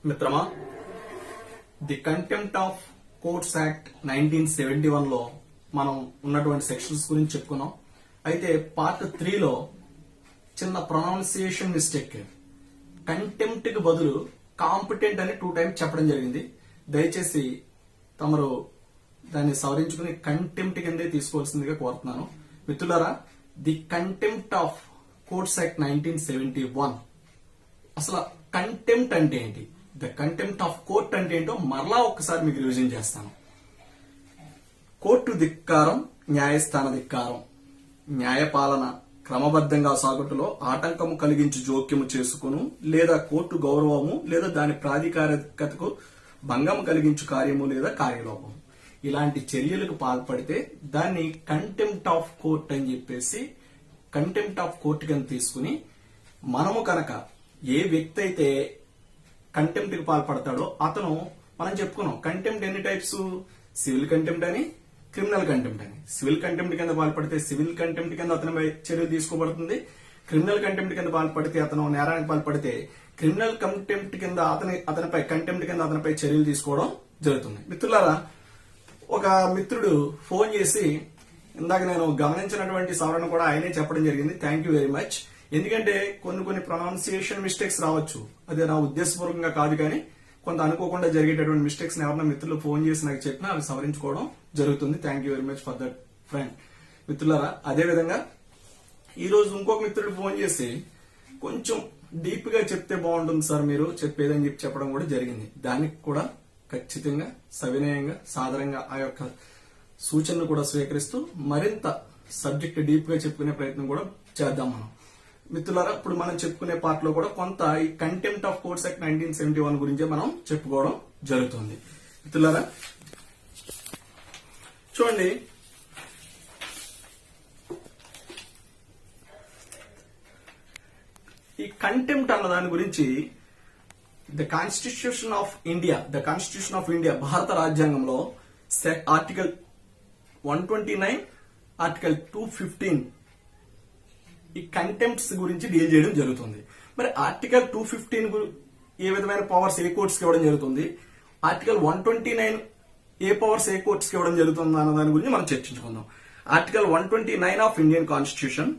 మిత్రమా, the contempt of courts act 1971 లో మనం ఉన్నటువంటి సెక్షన్స్ గురించి చెప్పుకున్నాం. అయితే పార్ట్ 3 లో చిన్న ప్రొనౌన్సియేషన్ మిస్టేక్, కంటెంప్ట్ కి బదులు కాంపిటెంట్ అని 2 టైమ్స్ చెప్పడం జరిగింది. దయచేసి తమరు దాన్ని సవరించుకుని కంటెంప్ట్ కిందే తీసుకోవాల్సిందిగా కోరుతున్నాను. మిత్రులారా, the contempt of courts act 1971, అసలు కంటెంప్ట్ అంటే ఏంటి, ద కంటెంప్ట్ ఆఫ్ కోర్ట్ అంటే ఏంటో మరలా ఒక్కసారి మీకు రివిజన్ చేస్తాను. కోర్టు ధిక్కారం, న్యాయస్థాన ధిక్కారం. న్యాయపాలన క్రమబద్ధంగా సాగుటలో ఆటంకము కలిగించి జోక్యము చేసుకును లేదా కోర్టు గౌరవము లేదా దాని ప్రాధికారికతకు భంగం కలిగించు కార్యము లేదా కార్యలోపం, ఇలాంటి చర్యలకు పాల్పడితే దాన్ని కంటెంప్ట్ ఆఫ్ కోర్ట్ అని చెప్పేసి కంటెంప్ట్ ఆఫ్ కోర్ట్ కింద తీసుకుని, మనము కనుక ఏ వ్యక్తి అయితే కంటెంప్ట్ కి పాల్పడతాడో అతను, మనం చెప్పుకున్నాం కంటెంప్ట్ ఎన్ని టైప్స్, సివిల్ కంటెంప్ట్ అని, క్రిమినల్ కంటెంప్ట్ అని. సివిల్ కంటెంప్ట్ కింద పాల్పడితే సివిల్ కంటెంప్ట్ కింద అతనిపై చర్యలు తీసుకోబడుతుంది. క్రిమినల్ కంటెంప్ట్ కింద పాల్పడితే, అతను నేరానికి పాల్పడితే క్రిమినల్ కంటెంప్ట్ కింద అతనిపై కంటెంప్ట్ కింద అతనిపై చర్యలు తీసుకోవడం జరుగుతుంది. మిత్రులారా, ఒక మిత్రుడు ఫోన్ చేసి, ఇందాక నేను గమనించినటువంటి సవరణ కూడా ఆయనే చెప్పడం జరిగింది. Thank you very much. ఎందుకంటే కొన్ని ప్రొనౌన్సియేషన్ మిస్టేక్స్ రావచ్చు, అది నా ఉద్దేశపూర్వకంగా కాదు, కానీ కొంత అనుకోకుండా జరిగేటటువంటి మిస్టేక్స్ ఎవరైనా మిత్రులు ఫోన్ చేసి నాకు చెప్పినా అవి సవరించుకోవడం జరుగుతుంది. Thank you very much for that friend. మిత్రులారా, అదేవిధంగా ఈ రోజు ఇంకొక మిత్రుడు ఫోన్ చేసి కొంచెం డీప్ గా చెప్తే బాగుంటుంది సార్ మీరు చెప్పేదని చెప్పి చెప్పడం కూడా జరిగింది. దానికి కూడా ఖచ్చితంగా సవినయంగా సాధారణంగా ఆ యొక్క సూచనలు కూడా స్వీకరిస్తూ మరింత సబ్జెక్ట్ డీప్ గా చెప్పుకునే ప్రయత్నం కూడా చేద్దాం మనం. మిత్రులారా, ఇప్పుడు మనం చెప్పుకునే పార్ట్ లో కూడా కొంత ఈ కంటెంప్ట్ ఆఫ్ కోర్ట్స్ యాక్ట్ 1971 గురించే మనం చెప్పుకోవడం జరుగుతుంది. మిత్రులారా చూడండి, ఈ కంటెంప్ట్ అన్న దాని గురించి ద కాన్స్టిట్యూషన్ ఆఫ్ ఇండియా భారత రాజ్యాంగంలో ఆర్టికల్ 129, ఆర్టికల్ 215 ఈ కంటెంప్ట్స్ గురించి డీల్ చేయడం జరుగుతుంది. మరి ఆర్టికల్ 215 ఏ విధమైన పవర్స్ ఏ కోర్ట్స్ కి ఇవ్వడం జరుగుతుంది, ఆర్టికల్ 129 ఏ పవర్స్ ఏ కోర్ట్స్ కి ఇవ్వడం జరుగుతుంది అన్న దాని గురించి మనం చర్చించుకుందాం. Article 129 of Indian constitution,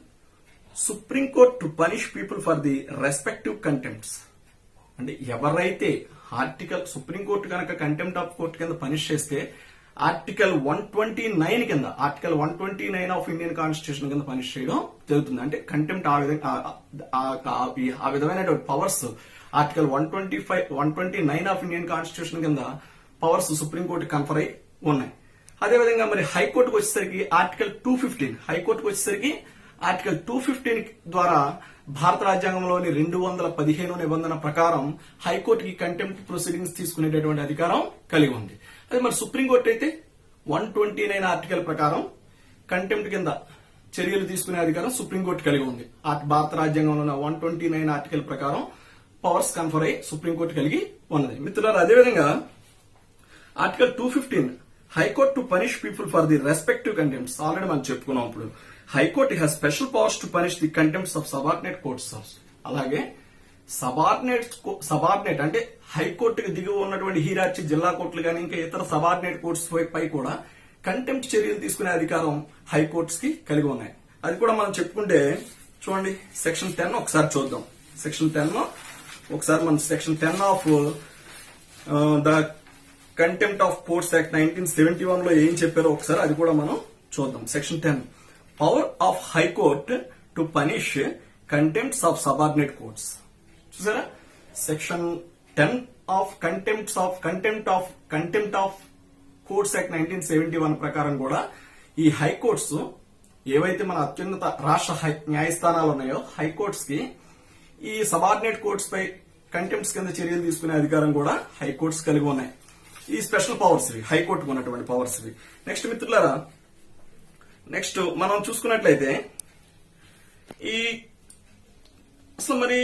Supreme Court to punish people for the respective contempts. అంటే ఎవరైతే సుప్రీం కోర్టు కనుక కంటెంప్ట్ ఆఫ్ కోర్ట్ కింద పనిష్ చేస్తే ఆర్టికల్ 129 కింద, ఆర్టికల్ 129 ఆఫ్ ఇండియన్ కాన్స్టిట్యూషన్ కింద పనిష్ చేయడం జరుగుతుంది. అంటే కంటెంప్ట్ ఆ విధమైనటువంటి powers article 129 of Indian constitution కింద పవర్స్ సుప్రీంకోర్టు కన్ఫర్ అయి ఉన్నాయి. అదేవిధంగా మరి హైకోర్టుకు వచ్చేసరికి ఆర్టికల్ 215, హైకోర్టుకు వచ్చేసరికి ఆర్టికల్ 215 ద్వారా భారత రాజ్యాంగంలోని 215 నిబంధన ప్రకారం హైకోర్టుకి కంటెంప్ట్ ప్రొసీడింగ్స్ తీసుకునేటటువంటి అధికారం కలిగి ఉంది. అదే మరి సుప్రీంకోర్టు అయితే 129 ఆర్టికల్ ప్రకారం కంటెంప్ట్ కింద చర్యలు తీసుకునే అధికారం సుప్రీంకోర్టు కలిగి ఉంది. భారత రాజ్యాంగంలో 129 ఆర్టికల్ ప్రకారం పవర్స్ కన్ఫర్ అయి సుప్రీంకోర్టు కలిగి ఉన్నది. మిత్రులారా, అదేవిధంగా article 215 high court to punish people for the respective contempts already మనం చెప్పుకున్నాం. ఇప్పుడు high court has special powers to punish the contempts of subordinate courts. అలాగే సబార్డినేట్ అంటే హైకోర్టుకి దిగువ ఉన్నటువంటి హీరార్చి జిల్లా కోర్టులు కానీ ఇంకా ఇతర సబార్డినేట్ కోర్ట్స్ పై కూడా కంటెంప్ట్ చర్యలు తీసుకునే అధికారం హైకోర్ట్స్ కి కలిగి ఉన్నాయి. అది కూడా మనం చెప్పుకుంటే చూడండి, సెక్షన్ 10 ఒకసారి చూద్దాం. సెక్షన్ 10 ఒకసారి మనం section 10 of the contempt of courts act 1971 లో ఏం చెప్పారో ఒకసారి అది కూడా మనం చూద్దాం. Section 10, power of high court to punish contempts of subordinate courts. చూసారా, section 10 of contempt of courts act 1971 ప్రకారం కూడా ఈ హైకోర్ట్స్ ఏవైతే మన అత్యున్నత రాష్ట్ర న్యాయస్థానాలు ఉన్నాయో హైకోర్ట్స్ కి ఈ సబార్డినేట్ కోర్ట్స్ పై కంటెంప్ట్స్ కింద చర్యలు తీసుకునే అధికారం కూడా హైకోర్ట్స్ కలిగి ఉన్నాయి. ఈ స్పెషల్ పవర్స్ ఇవి, హైకోర్టుకు ఉన్నటువంటి పవర్స్ ఇవి. నెక్స్ట్ మిత్రులారా, నెక్స్ట్ మనం చూసుకున్నట్లయితే ఈ అసలు మరి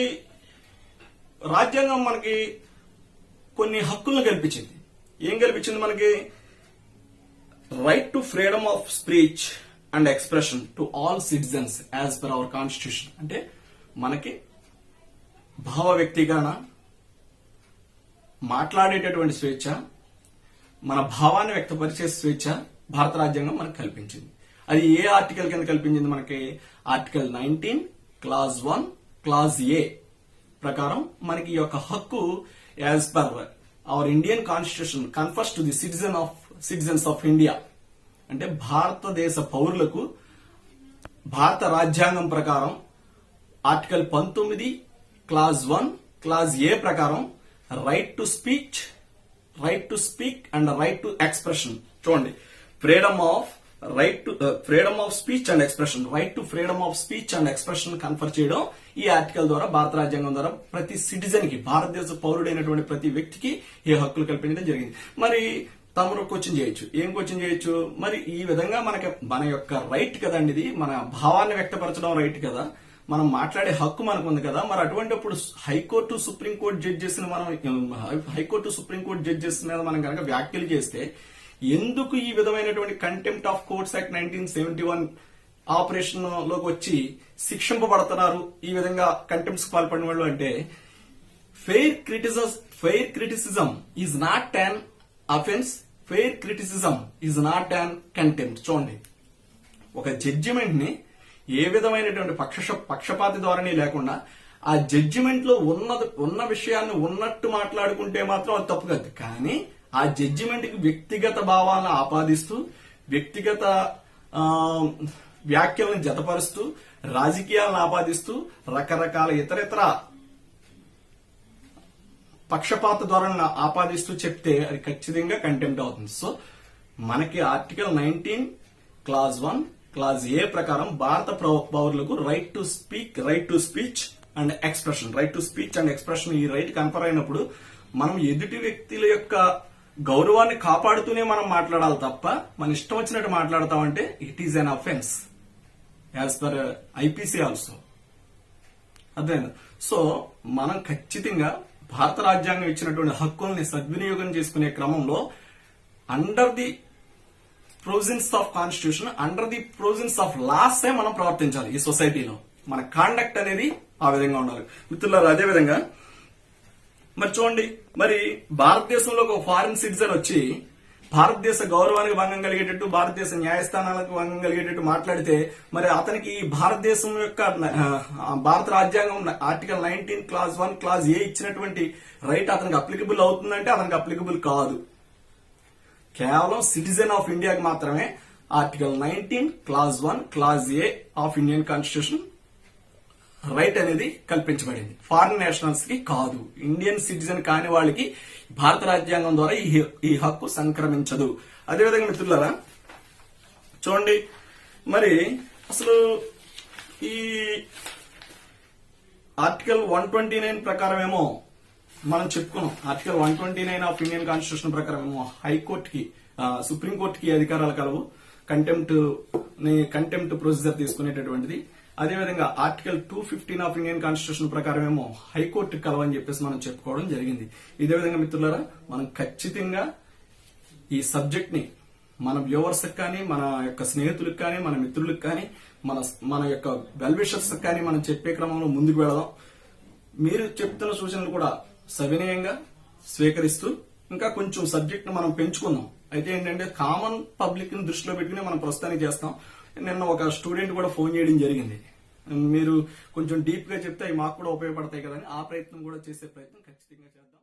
రాజ్యాంగం మనకి కొన్ని హక్కులను కల్పించింది. ఏం కల్పించింది మనకి? Right to freedom of speech and expression to all citizens as per our constitution. అంటే మనకి భావ వ్యక్తీకరణ, మాట్లాడేటటువంటి స్వేచ్ఛ, మన భావాన్ని వ్యక్తపరిచే స్వేచ్ఛ భారత రాజ్యాంగం మనకు కల్పించింది. అది ఏ ఆర్టికల్ కింద కల్పించింది మనకి? ఆర్టికల్ 19 క్లాజ్ 1 క్లాజ్ ఏ ప్రకారం మనకి ఈ యొక్క హక్కు as per our Indian constitution confers to the citizens of India. అంటే భారతదేశ పౌరులకు భారత రాజ్యాంగం ప్రకారం ఆర్టికల్ 19 క్లాజ్ 1 క్లాజ్ ఏ ప్రకారం right to speak and right to expression. చూడండి, freedom of speech and expression, right to freedom of speech and expression confer చేయడం ఈ ఆర్టికల్ ద్వారా, భారత రాజ్యాంగం ద్వారా ప్రతి సిటిజన్ కి, భారతదేశ పౌరుడైనటువంటి ప్రతి వ్యక్తికి ఈ హక్కులు కల్పించడం జరిగింది. మరి తమరు క్వశ్చన్ చేయొచ్చు, ఏం క్వశ్చన్ చేయొచ్చు? మరి ఈ విధంగా మన యొక్క రైట్ కదండి ఇది, మన భావాన్ని వ్యక్తపరచడం రైట్ కదా, మనం మాట్లాడే హక్కు మనకు ఉంది కదా. మరి అటువంటిప్పుడు హైకోర్టు సుప్రీంకోర్టు జడ్జెస్ మీద మనం కనుక వ్యాఖ్యలు చేస్తే ఎందుకు ఈ విధమైనటువంటి contempt of courts act 1971 operation లోకి వచ్చి శిక్షింపబడుతున్నారు ఈ విధంగా కంటెంప్ట్స్ పాల్పడిన వాళ్ళు? అంటే fair criticism is not an offence, fair criticism is not an contempt. చూడండి, ఒక జడ్జిమెంట్ ని ఏ విధమైనటువంటి పక్షపాతి ధోరణి లేకుండా ఆ జడ్జిమెంట్ లో ఉన్న విషయాన్ని ఉన్నట్టు మాట్లాడుకుంటే మాత్రం అది తప్పు కాదు. కానీ ఆ జడ్జిమెంట్ కి వ్యక్తిగత భావాలను ఆపాదిస్తూ, వ్యక్తిగత వ్యాఖ్యలను జతపరుస్తూ, రాజకీయాలను ఆపాదిస్తూ, రకరకాల ఇతరితర పక్షపాత ధోరణిని ఆపాదిస్తూ చెప్తే అది ఖచ్చితంగా కంటెంప్ట్ అవుతుంది. సో మనకి ఆర్టికల్ 19 క్లాజ్ 1 క్లాజ్ ఏ ప్రకారం భారత పౌరులకు right to speech and expression ఈ రైట్ కన్ఫర్ అయినప్పుడు మనం ఎదుటి వ్యక్తుల యొక్క గౌరవాన్ని కాపాడుతూనే మనం మాట్లాడాలి తప్ప మన ఇష్టం వచ్చినట్టు మాట్లాడతామంటే it is an offence as per IPC also. అర్థమైంది? సో మనం ఖచ్చితంగా భారత రాజ్యాంగం ఇచ్చినటువంటి హక్కుల్ని సద్వినియోగం చేసుకునే క్రమంలో under the provisions of constitution, under the provisions of laws మనం ప్రవర్తించాలి. ఈ సొసైటీలో మన కాండక్ట్ అనేది ఆ విధంగా ఉండాలి. మిత్రులారా, అదే విధంగా మరి చూడండి, మరి భారతదేశంలో ఒక ఫారిన్ సిటిజన్ వచ్చి భారతదేశ గౌరవానికి భంగం కలిగేటట్టు, భారతదేశ న్యాయస్థానాలకు భంగం కలిగేటట్టు మాట్లాడితే మరి అతనికి భారతదేశం యొక్క భారత రాజ్యాంగం ఆర్టికల్ 19 క్లాజ్ 1 క్లాజ్ ఏ ఇచ్చినటువంటి రైట్ అతనికి అప్లికబుల్ అవుతుందంటే అతనికి అప్లికబుల్ కాదు. కేవలం సిటిజన్ ఆఫ్ ఇండియాకి మాత్రమే article 19 clause 1 clause A of Indian constitution right అనేది కల్పించబడింది. ఫారిన్ నేషనల్స్ కి కాదు. ఇండియన్ సిటిజన్ కాని వాళ్ళకి భారత రాజ్యాంగం ద్వారా ఈ హక్కు సంక్రమించదు. అదేవిధంగా మిత్రులారా చూడండి, మరి అసలు ఈ ఆర్టికల్ 129 ప్రకారం ఏమో మనం చెప్పుకున్నాం. ఆర్టికల్ 129 ఆఫ్ ఇండియన్ కాన్స్టిట్యూషన్ ప్రకారం ఏమో హైకోర్టుకి, సుప్రీంకోర్టుకి అధికారాలు కలవు కంటెంప్ట్ ప్రొసీజర్ తీసుకునేటటువంటిది. అదేవిధంగా ఆర్టికల్ 215 ఆఫ్ ఇండియన్ కాన్స్టిట్యూషన్ ప్రకారం ఏమో హైకోర్టుకి కలవని చెప్పేసి మనం చెప్పుకోవడం జరిగింది. ఇదే విధంగా మిత్రులారా మనం ఖచ్చితంగా ఈ సబ్జెక్ట్ ని మన వ్యూవర్స్ కానీ, మన యొక్క స్నేహితులకు కానీ, మన మిత్రులకు కానీ, మన యొక్క వెల్ విషర్స్ కానీ మనం చెప్పే క్రమంలో ముందుకు వెళదాం. మీరు చెప్తున్న సూచనలు కూడా సవినయంగా స్వీకరిస్తూ ఇంకా కొంచెం సబ్జెక్ట్ ను మనం పెంచుకుందాం. అయితే ఏంటంటే కామన్ పబ్లిక్ ని దృష్టిలో పెట్టుకుని మనం ప్రస్తుతానికి చేస్తాం. నిన్న ఒక స్టూడెంట్ కూడా ఫోన్ చేయడం జరిగింది, మీరు కొంచెం డీప్ గా చెప్తే అవి మాకు కూడా ఉపయోగపడతాయి కదని. ఆ ప్రయత్నం కూడా చేసే ప్రయత్నం ఖచ్చితంగా చేద్దాం.